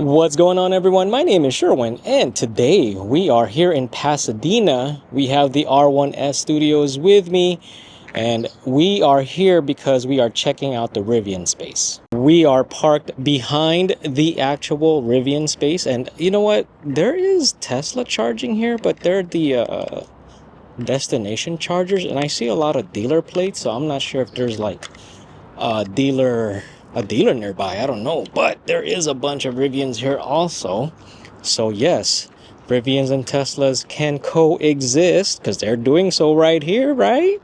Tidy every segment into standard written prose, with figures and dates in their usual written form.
What's going on, everyone? My name is Sherwin, and today we are here in Pasadena. We have the R1S studios with me, and we are here because we are checking out the Rivian Space. We are parked behind the actual Rivian Space, and you know what? There is Tesla charging here, but they're the destination chargers, and I see a lot of dealer plates, so I'm not sure if there's like a dealer nearby. I don't know, but there is a bunch of Rivians here also. So yes, Rivians and Teslas can coexist because they're doing so right here, right?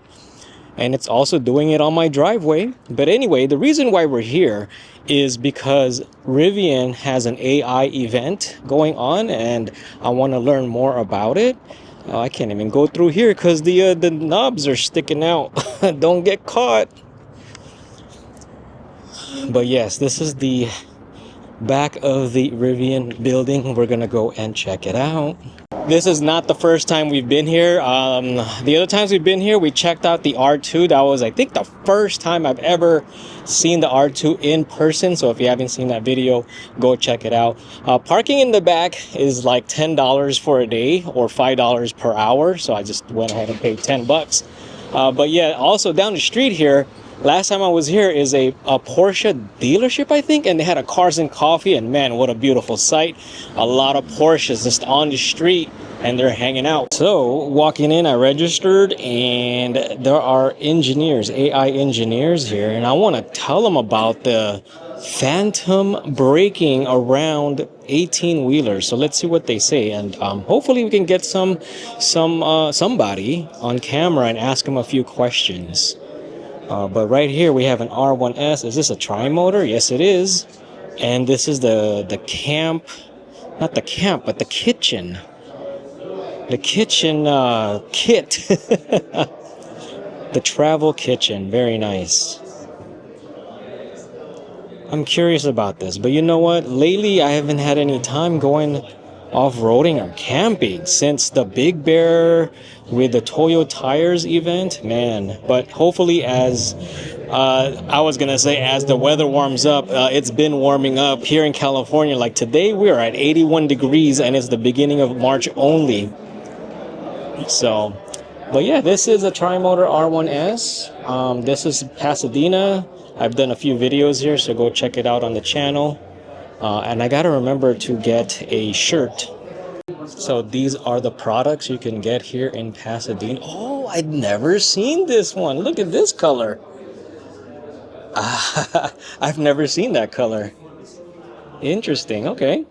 And it's also doing it on my driveway. But anyway, the reason why we're here is because Rivian has an AI event going on, and I want to learn more about it. I can't even go through here because the knobs are sticking out. Don't get caught. But yes, this is the back of the Rivian building. We're gonna go and check it out. This is not the first time we've been here. The other times we've been here, we checked out the R2. That was, I think, the first time I've ever seen the R2 in person. So if you haven't seen that video, go check it out. Parking in the back is like $10 for a day or $5 per hour. So I just went ahead and paid 10 bucks. But yeah, also down the street here, last time I was here is a Porsche dealership, I think, and they had a Cars and Coffee, and man, what a beautiful sight. A lot of Porsches just on the street, and they're hanging out. So walking in, I registered, and there are engineers, AI engineers here, and I want to tell them about the phantom braking around 18-wheelers. So let's see what they say, and hopefully we can get somebody on camera and ask them a few questions. But right here we have an R1S. Is this a tri-motor? Yes, it is. And this is the camp, not the camp, but the kitchen. The kitchen kit. The travel kitchen. Very nice. I'm curious about this. But you know what? Lately I haven't had any time going off-roading or camping since the Big Bear with the Toyo Tires event, man. But hopefully, as I was gonna say, as the weather warms up, it's been warming up here in California. Like today we're at 81 degrees and it's the beginning of March only. So, but yeah, this is a tri-motor R1S. This is Pasadena. I've done a few videos here, so go check it out on the channel. And I gotta remember to get a shirt. So these are the products you can get here in Pasadena. Oh, I'd never seen this one. Look at this color. I've never seen that color. Interesting. Okay.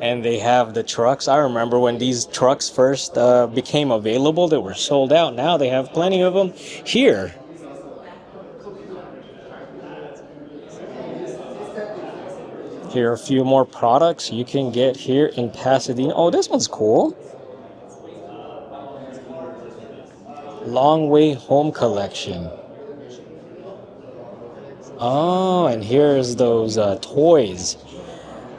And they have the trucks. I remember when these trucks first became available, they were sold out. Now they have plenty of them here. Here are a few more products you can get here in Pasadena. Oh, this one's cool. Long Way Home Collection. Oh, and here's those toys.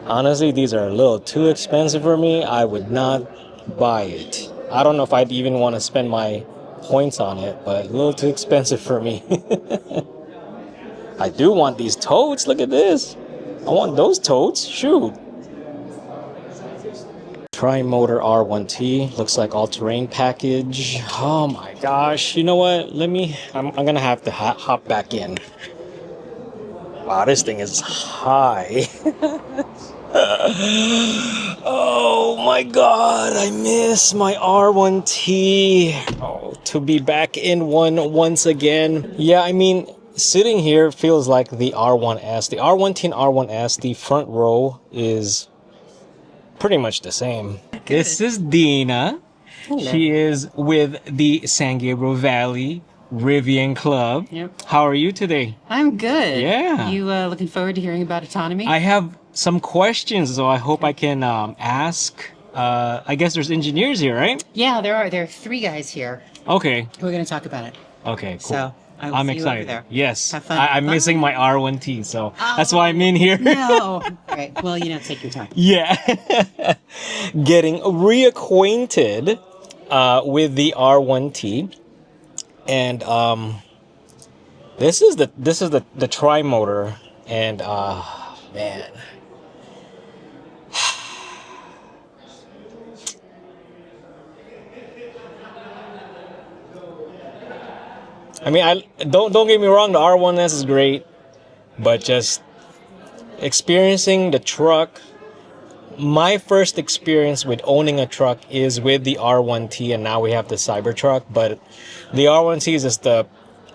Honestly, these are a little too expensive for me. I would not buy it. I don't know if I'd even want to spend my points on it, but a little too expensive for me. I do want these totes. Look at this. I want those totes. Shoot. Tri-motor R1T. Looks like all-terrain package. Oh my gosh. You know what? I'm gonna have to hop back in. Wow, this thing is high. Oh my god, I miss my R1T. Oh, to be back in one once again. Yeah, I mean, sitting here feels like the R1S. The R1T and R1S, the front row is pretty much the same. Good. This is Dena. Hello. She is with the San Gabriel Valley Rivian Club. Yep. How are you today? I'm good. Yeah. You looking forward to hearing about autonomy? I have some questions, so I hope I can ask. I guess there's engineers here, right? Yeah, there are. There are three guys here. Okay. We're going to talk about it. Okay, cool. So I'm excited. There. Yes. Have fun. I'm missing my R1T, so that's why I'm in here. No. All right. Well, take your time. Yeah. Getting reacquainted with the R1T. And this is the tri-motor And man, I mean, I don't get me wrong, the R1S is great, but just experiencing the truck. My first experience with owning a truck is with the R1T, and now we have the Cybertruck. But the R1T is just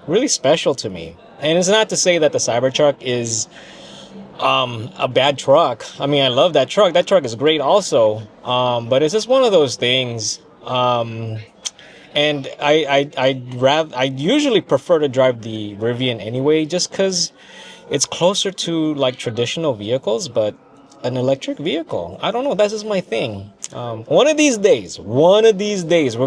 really special to me. And it's not to say that the Cybertruck is a bad truck. I mean, I love that truck. That truck is great also. But it's just one of those things. And I usually prefer to drive the Rivian anyway, just because it's closer to like traditional vehicles, but an electric vehicle, I don't know, that's just my thing. One of these days, we're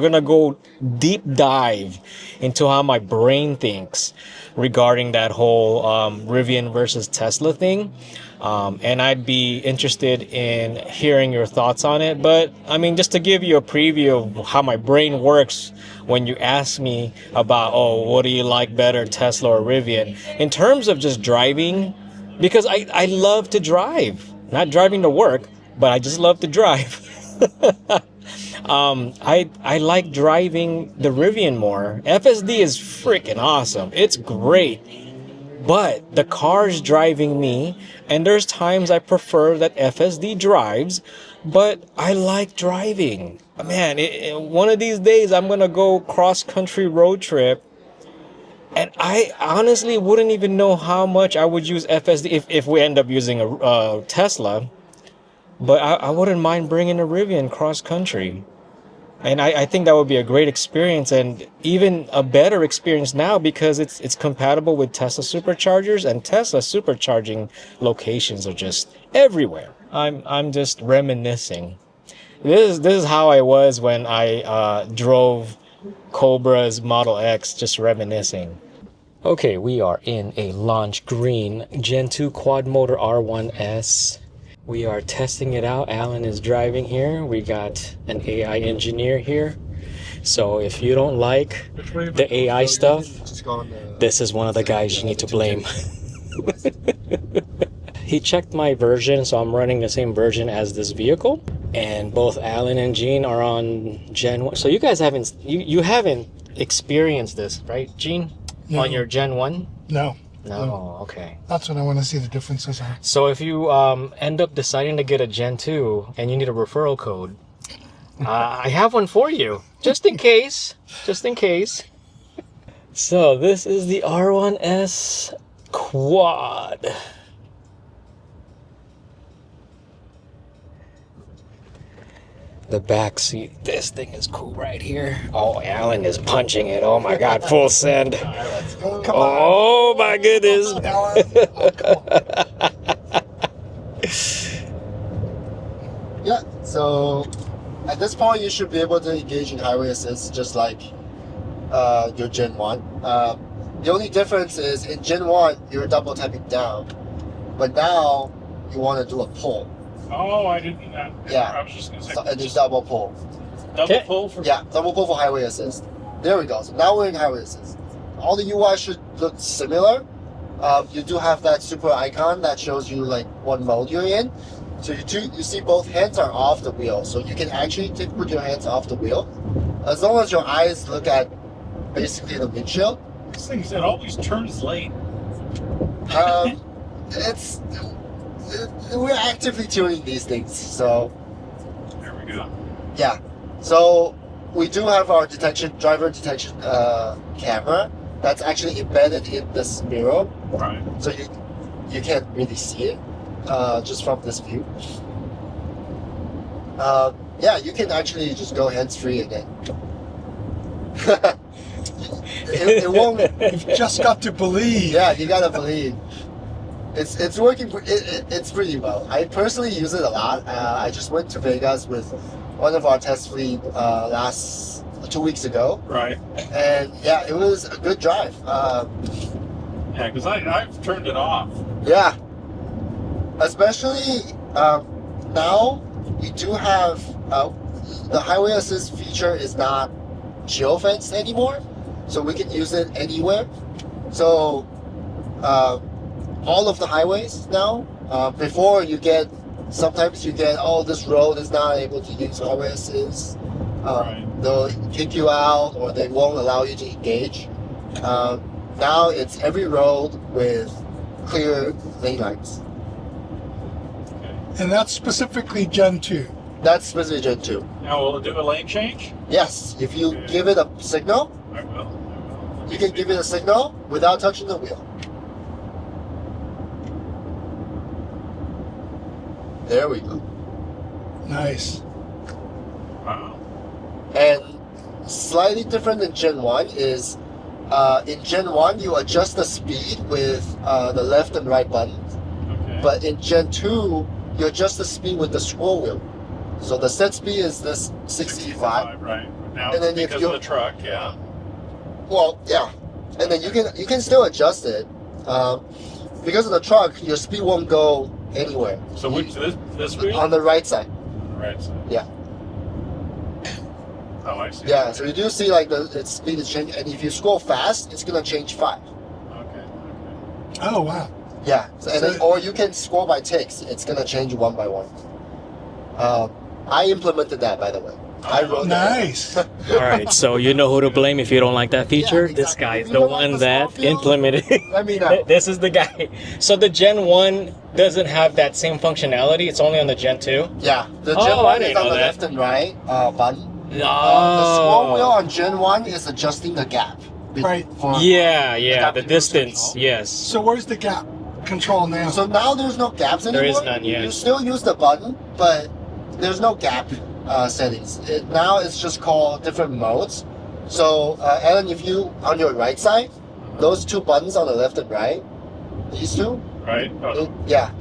gonna go deep dive into how my brain thinks regarding that whole Rivian versus Tesla thing. And I'd be interested in hearing your thoughts on it. But I mean, just to give you a preview of how my brain works when you ask me about, oh, what do you like better, Tesla or Rivian? In terms of just driving, because I love to drive. Not driving to work, but I just love to drive. I like driving the Rivian more. FSD is freaking awesome. It's great. But the car's driving me, and there's times I prefer that FSD drives, but I like driving. Man, one of these days I'm gonna go cross-country road trip, and I honestly wouldn't even know how much I would use FSD if we end up using a Tesla. But I wouldn't mind bringing a Rivian cross-country. And I think that would be a great experience, and even a better experience now because it's compatible with Tesla superchargers, and Tesla supercharging locations are just everywhere. I'm just reminiscing. This is how I was when I drove Cobra's Model X, just reminiscing. Okay, we are in a launch green Gen 2 quad motor R1S. We are testing it out. Allan is driving here. We got an AI engineer here. So if you don't like the AI stuff, this is one of the guys you need to blame. He checked my version, so I'm running the same version as this vehicle. And both Allan and Gene are on Gen 1. So you guys haven't, you haven't experienced this, right, Gene? No. On your Gen 1? No. No, okay. That's what I want to see the differences are. So if you end up deciding to get a Gen 2 and you need a referral code, I have one for you, just in case. Just in case. So this is the R1S Quad. The back seat, this thing is cool right here. Oh, Allan is punching it. Oh my God, full send. Oh my goodness. Yeah, so at this point you should be able to engage in highway assist just like your Gen 1. The only difference is in Gen 1 you're double tapping down, but now you want to do a pull. Oh, I didn't. Yeah. I was just gonna say. So it's double pull. Double pull for. Yeah, double pull for highway assist. There we go. So now we're in highway assist. All the UI should look similar. You do have that super icon that shows you like what mode you're in. So you see both hands are off the wheel, so you can actually put your hands off the wheel, as long as your eyes look at basically the windshield. This thing's it always turns late. We're actively tuning these things, so There we go. yeah. So we do have our driver detection camera that's actually embedded in this mirror, Right. so you can't really see it just from this view. Yeah, you can actually just go hands-free again. it won't. You've just got to believe. Yeah, you gotta believe. It's working. It's pretty well. I personally use it a lot. I just went to Vegas with one of our test fleet 2 weeks ago, Right. and yeah, it was a good drive. Yeah, because I've turned it off. Yeah, especially now we do have the highway assist feature is not geofenced anymore, so we can use it anywhere. So all of the highways now. Before sometimes you get, oh, this road is not able to use highway assist. Right. They'll kick you out or they won't allow you to engage. Now it's every road with clear lane lights. And that's specifically Gen 2. That's specifically Gen 2. Now, will it do a lane change? Yes, if you give it a signal, I will. you can give it a signal without touching the wheel. There we go. Nice. Wow. And slightly different than Gen 1 is in Gen 1 you adjust the speed with the left and right buttons. Okay. But in Gen 2 you adjust the speed with the scroll wheel. So the set speed is this 65. Right. Now, And then if because you- of the truck, yeah. Well, yeah. And then you can still adjust it. Because of the truck, your speed won't go anywhere. So which this wheel? On the right side. On the right side. Yeah. Oh, I see. Yeah, so you do see like its speed is changing, and if you scroll fast, it's gonna change 5. Okay. Oh, wow. Yeah, so, and then, So- or you can scroll by ticks. It's gonna change one by one. I implemented that, by the way. I wrote that. Nice. All right, so you know who to blame if you don't like that feature. Yeah, This exactly. guy If is you the don't like one the that small field, implemented it. Let me know. This is the guy. So the Gen 1 doesn't have that same functionality. It's only on the Gen 2. Yeah, the Oh, Gen I 1 didn't is on know the that. left and right button. The Oh. scroll wheel on Gen 1 is adjusting the gap. Right. For, Yeah, the adaptive cruise distance. control. Yes. So where's the gap control now? So now there's no gaps There anymore. is none, yeah. You still use the button, but there's no gap settings. Now it's just called different modes. So, Alan, if you, on your right side, those two buttons on the left and right, these two, Right? Oh,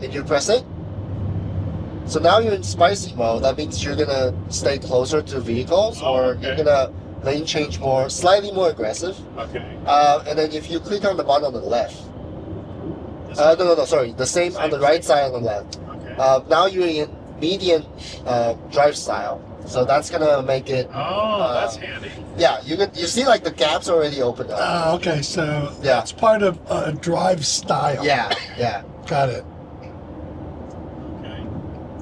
and you press it. So now you're in spicy mode. That means you're gonna stay closer to vehicles, Oh, or okay. you're gonna lane change more, slightly more aggressive. okay. And then if you click on the button on the left, no, sorry, the same on the right side on the left. Okay. Now you're in median drive style, so that's gonna make it. Oh, that's handy. Yeah, you see like the gaps already opened up. Okay, so Yeah. that's part of drive style. Yeah. Got it. Okay.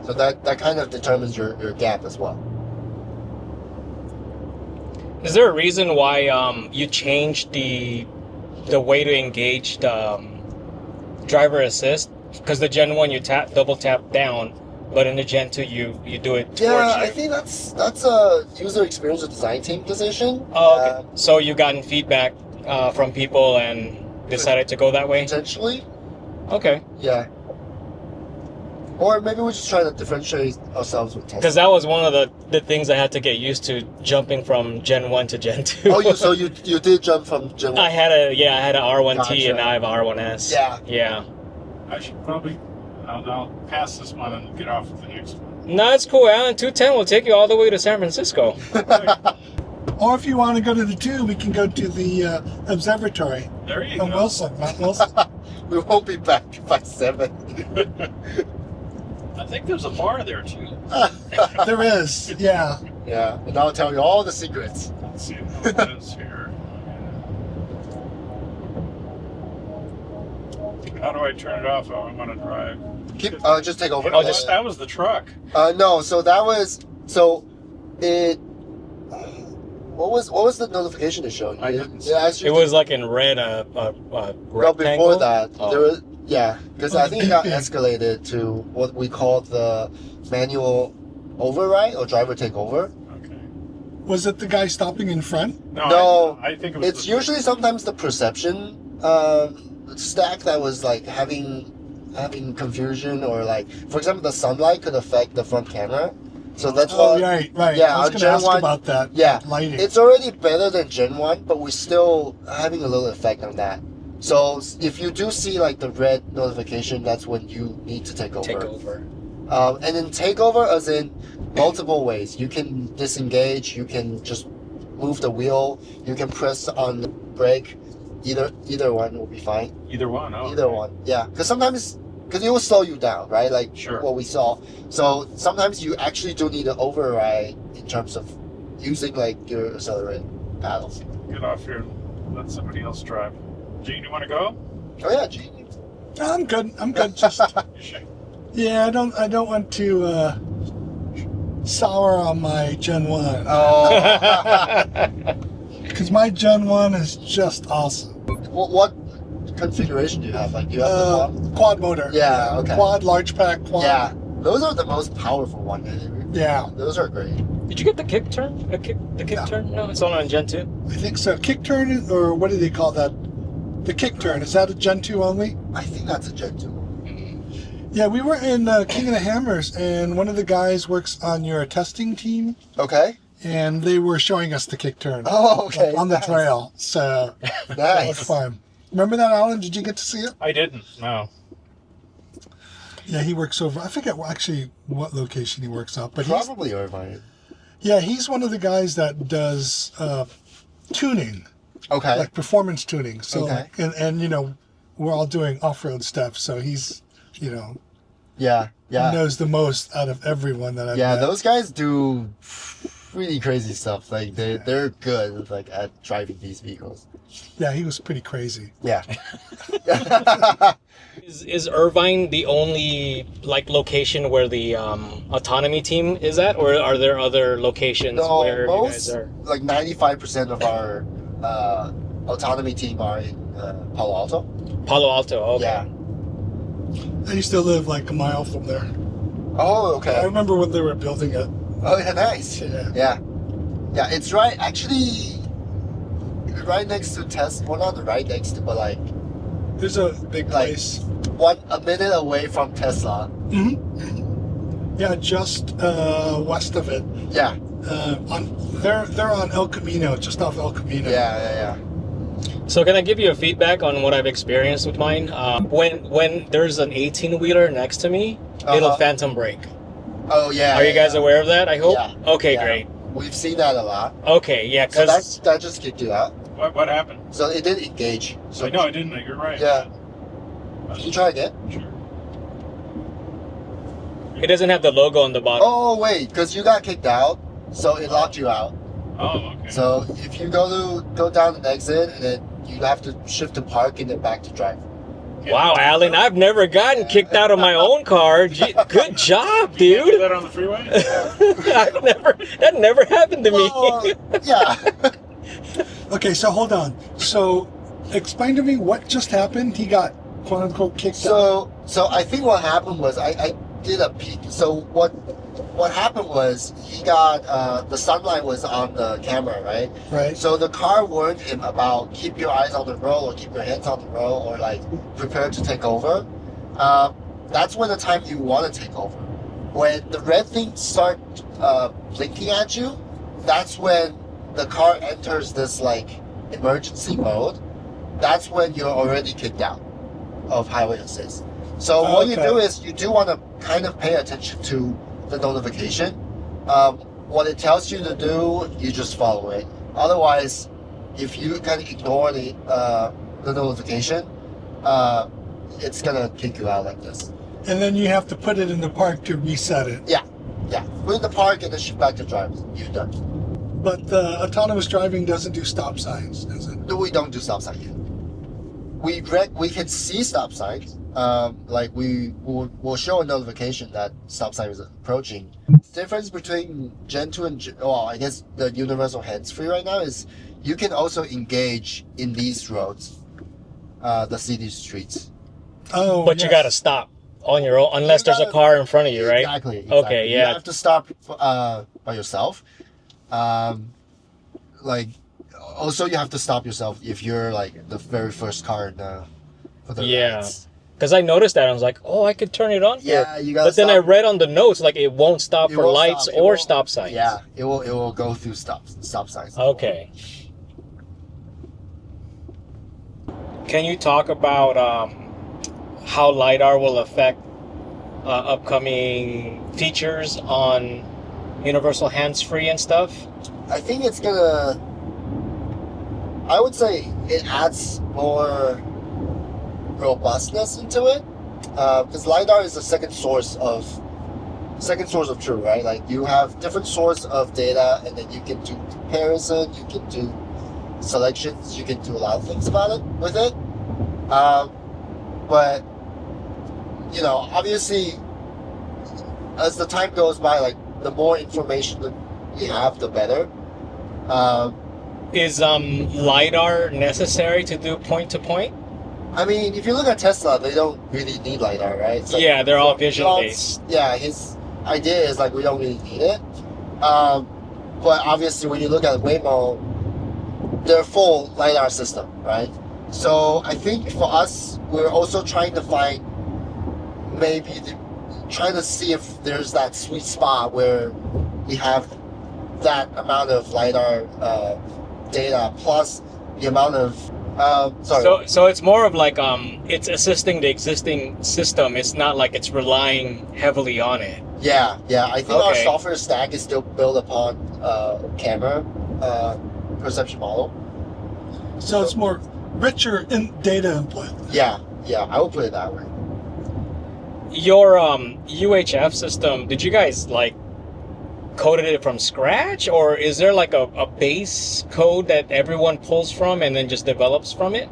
So that kind of determines your gap as well. Is there a reason why you changed the way to engage the driver assist? Because the Gen 1 you double tap down, but in the Gen 2 you do it towards Yeah, you. I think that's a user experience or design team decision. Oh, okay. So you've gotten feedback from people and decided to go that way? Potentially, Okay. yeah. Or maybe we're just trying to differentiate ourselves with Tesla. Because that was one of the things I had to get used to, jumping from Gen 1 to Gen 2. Oh, so you did jump from Gen 1. I had a R1T Gotcha. and now I have a R1S. Yeah. Yeah. I should probably. I'll pass this one and get off with the next one. No, it's cool, Alan. 210 will take you all the way to San Francisco. Or if you want to go to the 2, we can go to the observatory There you on go. Wilson, Mount Wilson. We won't be back by 7. I think there's a bar there too. There is, yeah. Yeah, and I'll tell you all the secrets. Let's see what is here. How do I turn it off? Oh, I want to drive. Keep just take over. Oh, just- That was the truck. No, so that was it. What was the notification it showed? I didn't see It asked you It to- was like in red, no, rectangle. before that. Oh. There was because I think it got beeping. escalated to what we call the manual override or driver takeover. Okay. Was it the guy stopping in front? No, I think it was. It's usually sometimes the perception stack that was like having confusion, or like, for example, the sunlight could affect the front camera. So that's Oh, why. right. Yeah, I was on going to Gen ask 1, about that. Yeah, Lighting. it's already better than Gen 1, but we're still having a little effect on that. So if you do see like the red notification, that's when you need to take over. Take over. And then take over as in multiple ways. You can disengage, you can just move the wheel, you can press on the brake. Either one will be fine. Either one. Oh, Either one, yeah. Because sometimes, because it will slow you down, right? Like Sure. what we saw. So sometimes you actually do need to override in terms of using like your accelerator paddles. Get off here and let somebody else drive. Gene, you want to go? Oh yeah, Gene. I'm good. I'm good. Just yeah, I don't want to sour on my Gen 1. Oh. Because my Gen 1 is just awesome. What configuration do you have? Like, you have the quad? Quad motor. Yeah, okay. Quad, large pack, quad. Yeah, those are the most powerful ones. Yeah. Those are great. Did you get the kick turn? The kick turn? No, it's only on Gen 2. I think so. Kick turn, or what do they call that? The kick turn. Is that a Gen 2 only? I think that's a Gen 2. Yeah, we were in King of the Hammers, and one of the guys works on your testing team, Okay. and they were showing us the kick turn. Oh, okay. On the Nice. trail. So that was Nice. fun. Remember that, Alan? Did you get to see it? I didn't. No. Yeah, he works over. I forget actually what location he works up, but Probably Irvine. he's one of the guys that does tuning, Okay. like performance tuning. So, Okay. and you know, we're all doing off-road stuff. So he's, you know, Yeah. Yeah. knows the most out of everyone that I've Yeah, met. those guys do really crazy stuff. Like they're good like at driving these vehicles. Yeah, he was pretty crazy. Yeah. Is Irvine the only like location where the autonomy team is at, or are there other locations No, where you guys most are? like 95% of our autonomy team are in Palo Alto. Palo Alto. Okay. Yeah. I used to live like a mile from there. Oh, I okay. remember when they were building it. Oh, yeah, nice. Yeah. Yeah. Yeah, it's right. Actually, right next to Tesla. Well, not right next to, but like There's a big Like- place. a minute away from Tesla. Yeah, just west of it. Yeah. They're on El Camino, just off El Camino. Yeah. So can I give you a feedback on what I've experienced with mine? When there's an 18-wheeler next to me, it'll Uh-huh. phantom brake. Oh, yeah. Are you guys yeah. aware of that? I hope. Yeah. Okay, Yeah. great. We've seen that a lot. Okay, yeah, So because that just kicked you out. What happened? So it did engage. So No, I didn't. You're right. Yeah. Can you try again? Sure. it doesn't have the logo on the bottom. Oh wait, because you got kicked out, so it locked you out. Oh, okay. So if you go down the exit, and then you have to shift to park and then back to drive. Yeah. Wow, Allan, I've never gotten kicked out of my own car. Good job, You can't do dude. that on the freeway? That never happened to me. Well, yeah. Okay, so hold on. So explain to me what just happened. He got quote unquote kicked out. So I think what happened was I did a peek. So what happened was he got the sunlight was on the camera, right? Right. So the car warned him about keep your eyes on the road or keep your hands on the road or like prepare to take over. That's when the time you want to take over. When the red thing start blinking at you, that's when the car enters this like emergency mode. That's when you're already kicked out of highway assist. So what you Okay. do is you do want to kind of pay attention to the notification. What it tells you to do, you just follow it. Otherwise, if you kind of ignore the notification, it's gonna kick you out like this. And then you have to put it in the park to reset it. Yeah. Put in the park and then shift back to drive. You're done. But autonomous driving doesn't do stop signs, does it? No, we don't do stop sign yet. We can see stop signs. Like we'll show a notification that stop sign is approaching. The difference between Gen 2 and I guess the universal hands-free right now is you can also engage in these roads, the city streets. Oh, But you yes. gotta stop on your own unless You there's a gotta- car in front of you, right? Exactly. Okay, You yeah. have to stop by yourself. Like also you have to stop yourself if you're like the very first car in for the Yeah. rides. Because I noticed that I was like, oh, I could turn it on. Yeah, you gotta But then I stop. read on the notes like it won't stop It for won't lights stop. It or won't- stop signs. Yeah, it will go through stop signs. Okay. Can you talk about how LiDAR will affect upcoming features on universal hands-free and stuff? I think it's gonna. I would say it adds more robustness into it, because LiDAR is the second source of truth, right? Like you have different source of data, and then you can do comparison, you can do selections, you can do a lot of things about it with it. But you know, obviously, as the time goes by, like the more information that we have, the better. Is LiDAR necessary to do point to point? I mean, if you look at Tesla, they don't really need LiDAR, right? It's like, Yeah, they're all vision based. Yeah, his idea is like we don't really need it. But obviously, when you look at Waymo, they're full LiDAR system, right? So I think for us, we're also trying to find trying to see if there's that sweet spot where we have that amount of LiDAR data plus the amount of So it's more of like it's assisting the existing system. It's not like it's relying heavily on it. Yeah. I think our Okay. software stack is still built upon camera perception model. So it's more richer in data input. Yeah, I would put it that way. Your UHF system, did you guys like coded it from scratch, or is there like a base code that everyone pulls from and then just develops from it?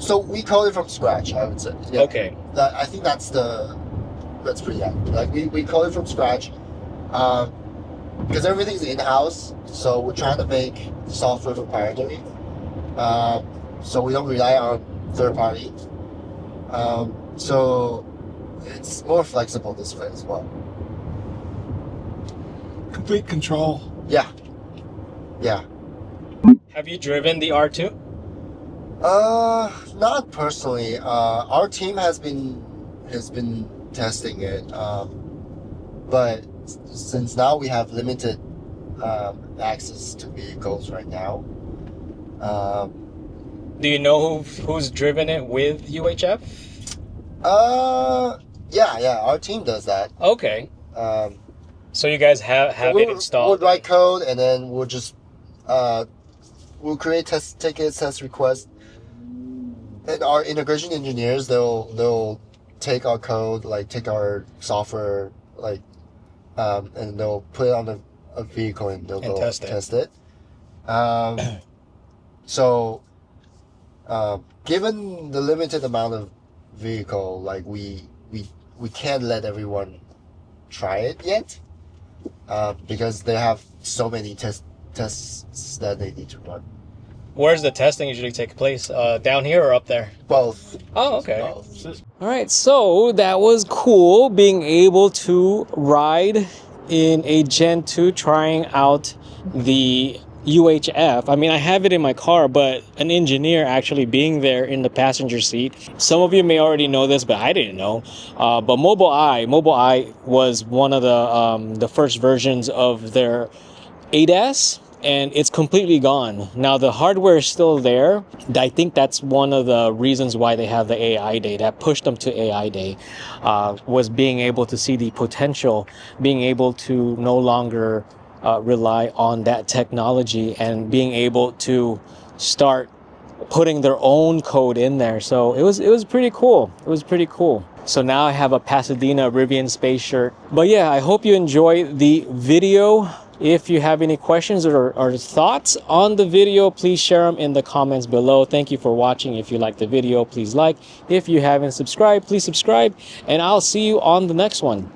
So we code it from scratch, I would say. Yeah. Okay. I think that's pretty accurate. Like we code it from scratch, because everything's in-house, so we're trying to make software proprietary. So we don't rely on third party. So it's more flexible this way as well. Complete control. Yeah. Have you driven the R2? Not personally. Our team has been testing it. But since now we have limited access to vehicles right now. Do you know who's driven it with UHF? Yeah. Our team does that. Okay. So you guys have it installed? We'll write code and then we'll just we'll create test tickets, test requests, and our integration engineers they'll take our code, like take our software, like and they'll put it on a vehicle and they'll go test it. So given the limited amount of vehicle, like we can't let everyone try it yet, because they have so many tests that they need to run. Where's the testing usually take place? Down here or up there? Both. Oh, okay. Both. All right, so that was cool being able to ride in a Gen 2 trying out the UHF. I mean, I have it in my car, but an engineer actually being there in the passenger seat. Some of you may already know this, but I didn't know. But Mobileye was one of the first versions of their ADAS, and it's completely gone. Now the hardware is still there. I think that's one of the reasons why they have the AI Day, that pushed them to AI Day, was being able to see the potential, being able to no longer rely on that technology and being able to start putting their own code in there. So it was pretty cool. It was pretty cool. So now I have a Pasadena Rivian Space shirt. But yeah, I hope you enjoy the video. If you have any questions or thoughts on the video, please share them in the comments below. Thank you for watching. If you like the video, please like. If you haven't subscribed, please subscribe, and I'll see you on the next one.